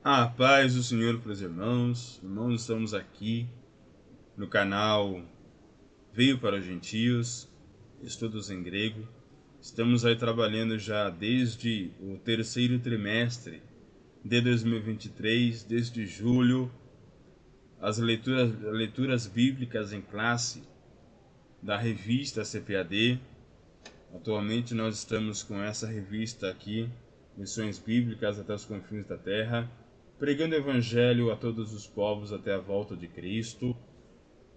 A paz do Senhor para os irmãos. Irmãos, estamos aqui no canal Veio para os Gentios, estudos em grego. Estamos aí trabalhando já desde o terceiro trimestre de 2023, desde julho, as leituras bíblicas em classe da revista CPAD. Atualmente nós estamos com essa revista aqui, Missões Bíblicas até os Confins da Terra, pregando o Evangelho a todos os povos até a volta de Cristo.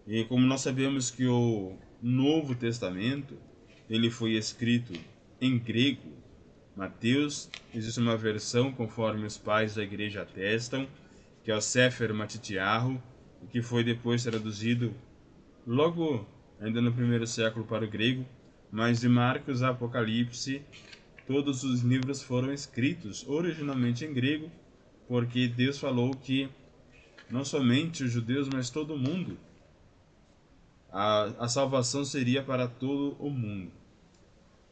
E como nós sabemos que o Novo Testamento ele foi escrito em grego, Mateus, existe uma versão conforme os pais da igreja atestam, que é o Sefer Matitiahu, que foi depois traduzido logo ainda no primeiro século para o grego, mas de Marcos a Apocalipse, todos os livros foram escritos originalmente em grego, porque Deus falou que não somente os judeus, mas todo mundo, a salvação seria para todo o mundo.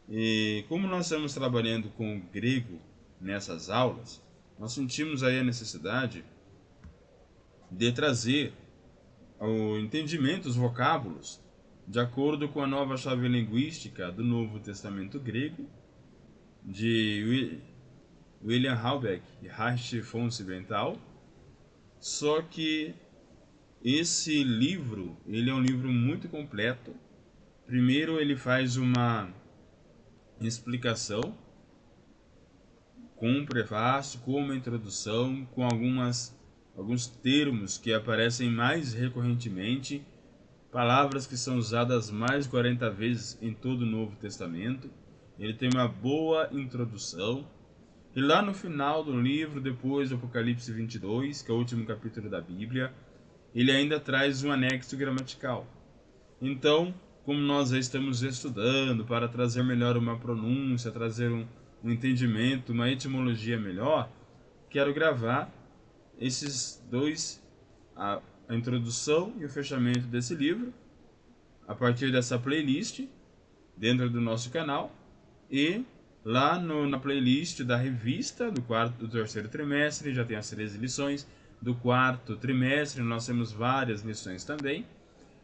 E como nós estamos trabalhando com o grego nessas aulas, nós sentimos aí a necessidade de trazer o entendimento, os vocábulos, de acordo com a nova chave linguística do Novo Testamento grego, de William Halbeck e Heinrich von Siebenthal. Só que esse livro, ele é um livro muito completo. Primeiro ele faz uma explicação com um prefácio, com uma introdução, com alguns termos que aparecem mais recorrentemente, palavras que são usadas mais de 40 vezes em todo o Novo Testamento. Ele tem uma boa introdução. E lá no final do livro, depois do Apocalipse 22, que é o último capítulo da Bíblia, ele ainda traz um anexo gramatical. Então, como nós já estamos estudando para trazer melhor uma pronúncia, trazer um entendimento, uma etimologia melhor, quero gravar esses dois, a introdução e o fechamento desse livro, a partir dessa playlist, dentro do nosso canal, e lá na playlist da revista do terceiro trimestre, já tem as 13 lições. Do quarto trimestre, nós temos várias lições também.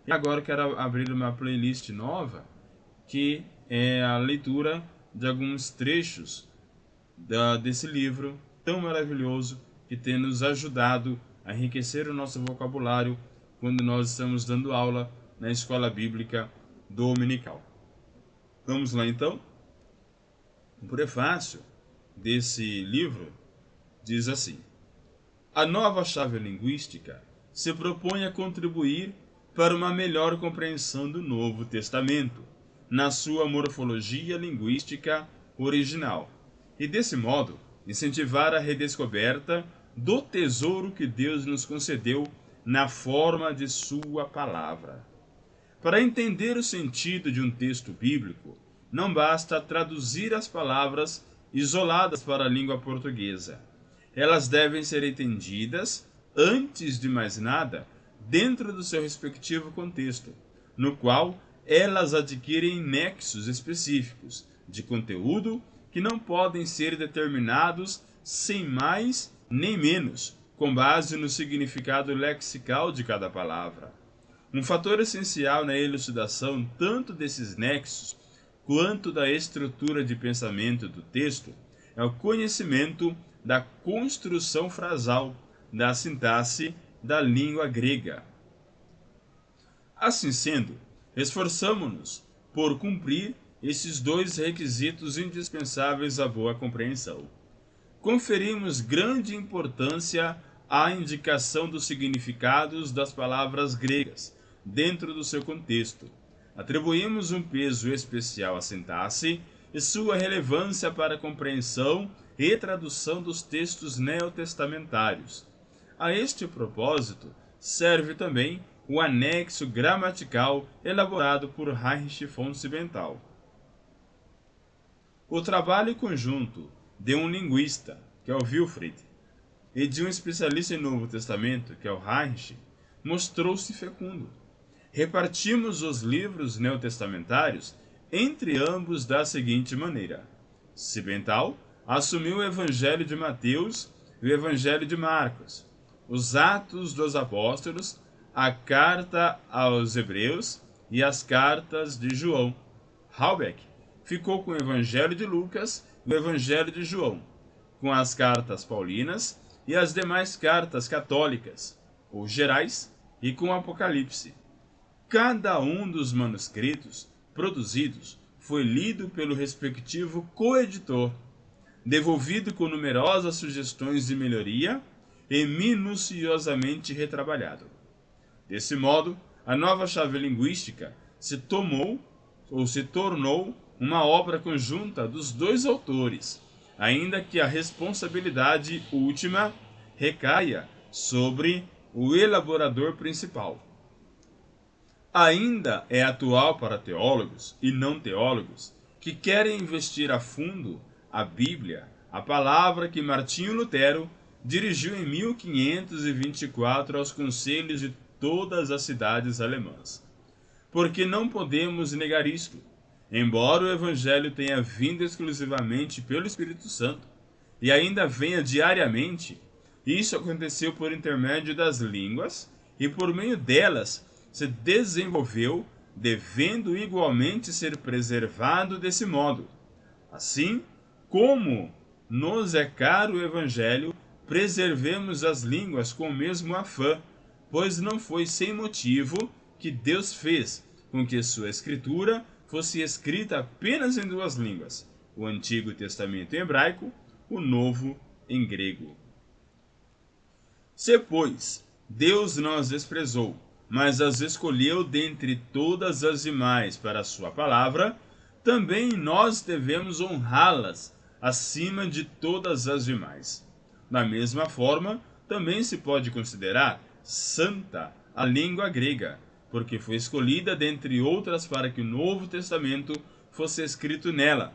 E agora eu quero abrir uma playlist nova, que é a leitura de alguns trechos desse livro tão maravilhoso, que tem nos ajudado a enriquecer o nosso vocabulário quando nós estamos dando aula na escola bíblica dominical. Vamos lá então? O prefácio desse livro diz assim: a nova chave linguística se propõe a contribuir para uma melhor compreensão do Novo Testamento, na sua morfologia linguística original, e desse modo incentivar a redescoberta do tesouro que Deus nos concedeu na forma de sua palavra. Para entender o sentido de um texto bíblico, não basta traduzir as palavras isoladas para a língua portuguesa. Elas devem ser entendidas, antes de mais nada, dentro do seu respectivo contexto, no qual elas adquirem nexos específicos de conteúdo que não podem ser determinados sem mais nem menos, com base no significado lexical de cada palavra. Um fator essencial na elucidação tanto desses nexos quanto da estrutura de pensamento do texto é o conhecimento da construção frasal, da sintaxe da língua grega. Assim sendo, esforçamo-nos por cumprir esses dois requisitos indispensáveis à boa compreensão. Conferimos grande importância à indicação dos significados das palavras gregas dentro do seu contexto. Atribuímos um peso especial à sintaxe e sua relevância para a compreensão e tradução dos textos neotestamentários. A este propósito, serve também o anexo gramatical elaborado por Heinrich von Siebenthal. O trabalho conjunto de um linguista, que é o Wilfried, e de um especialista em Novo Testamento, que é o Heinrich, mostrou-se fecundo. Repartimos os livros neotestamentários entre ambos da seguinte maneira: Siebenthal assumiu o Evangelho de Mateus o Evangelho de Marcos, os Atos dos Apóstolos, a Carta aos Hebreus e as Cartas de João. Halbeck ficou com o Evangelho de Lucas e o Evangelho de João, com as Cartas Paulinas e as demais cartas católicas, ou gerais, e com o Apocalipse. Cada um dos manuscritos produzidos foi lido pelo respectivo coeditor, devolvido com numerosas sugestões de melhoria e minuciosamente retrabalhado. Desse modo, a nova chave linguística se tornou uma obra conjunta dos dois autores, ainda que a responsabilidade última recaia sobre o elaborador principal. Ainda é atual para teólogos e não teólogos que querem investir a fundo a Bíblia, a palavra que Martinho Lutero dirigiu em 1524 aos conselhos de todas as cidades alemãs. Porque não podemos negar isto. Embora o Evangelho tenha vindo exclusivamente pelo Espírito Santo e ainda venha diariamente, isso aconteceu por intermédio das línguas e por meio delas se desenvolveu, devendo igualmente ser preservado desse modo. Assim, como nos é caro o Evangelho, preservemos as línguas com o mesmo afã, pois não foi sem motivo que Deus fez com que sua Escritura fosse escrita apenas em duas línguas, o Antigo Testamento em hebraico, o Novo em grego. Se, pois, Deus não as desprezou, mas as escolheu dentre todas as demais para a sua palavra, também nós devemos honrá-las acima de todas as demais. Da mesma forma, também se pode considerar santa a língua grega, porque foi escolhida dentre outras para que o Novo Testamento fosse escrito nela.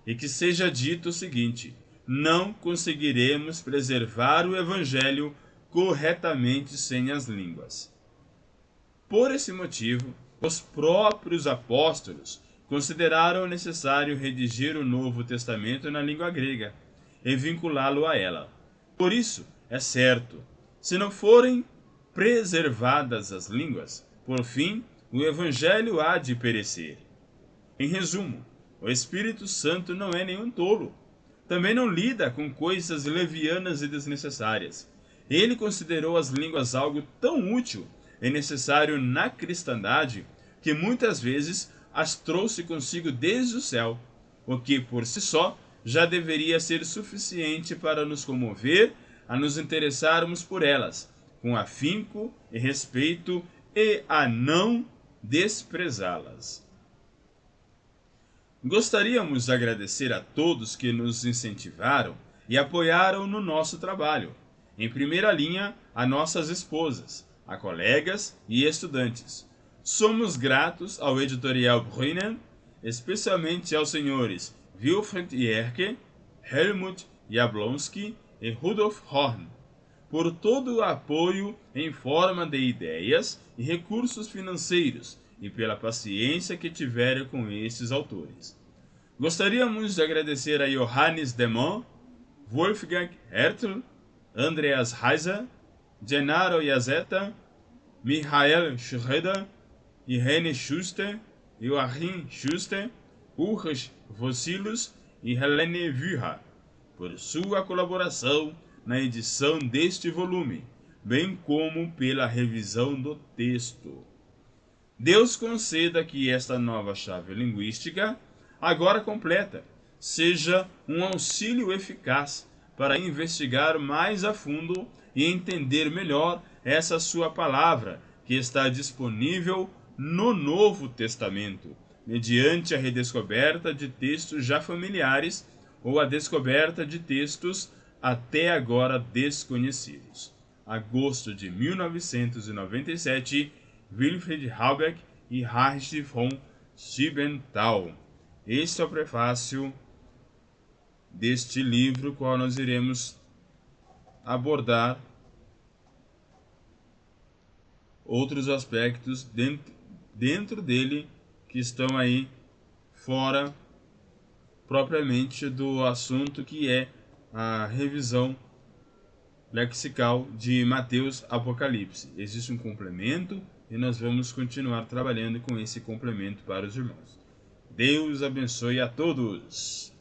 E que seja dito o seguinte: não conseguiremos preservar o Evangelho corretamente sem as línguas. Por esse motivo, os próprios apóstolos consideraram necessário redigir o Novo Testamento na língua grega e vinculá-lo a ela. Por isso, é certo, se não forem preservadas as línguas, por fim, o Evangelho há de perecer. Em resumo, o Espírito Santo não é nenhum tolo. Também não lida com coisas levianas e desnecessárias. Ele considerou as línguas algo tão útil e necessário na cristandade que muitas vezes as trouxe consigo desde o céu, o que por si só já deveria ser suficiente para nos comover a nos interessarmos por elas, com afinco e respeito e a não desprezá-las. Gostaríamos de agradecer a todos que nos incentivaram e apoiaram no nosso trabalho. Em primeira linha, a nossas esposas, a colegas e estudantes. Somos gratos ao editorial Brünen, especialmente aos senhores Wilfried Yerke, Helmut Jablonski e Rudolf Horn, por todo o apoio em forma de ideias e recursos financeiros e pela paciência que tiveram com estes autores. Gostaríamos de agradecer a Johannes Demann, Wolfgang Hertel, Andreas Heiser, Gennaro Iazeta, Michael Schröder, Irene Schuster, Joachim Schuster, Ulrich Vossilos e Helene Wührer, por sua colaboração na edição deste volume, bem como pela revisão do texto. Deus conceda que esta nova chave linguística, agora completa, seja um auxílio eficaz para investigar mais a fundo e entender melhor essa sua palavra, que está disponível no Novo Testamento, mediante a redescoberta de textos já familiares ou a descoberta de textos até agora desconhecidos. Agosto de 1997, Wilfried Halbeck e Heinrich von Siebenthal. Este é o prefácio deste livro, qual nós iremos abordar outros aspectos dentro dele que estão aí fora propriamente do assunto, que é a revisão lexical de Mateus Apocalipse. Existe um complemento e nós vamos continuar trabalhando com esse complemento para os irmãos. Deus abençoe a todos!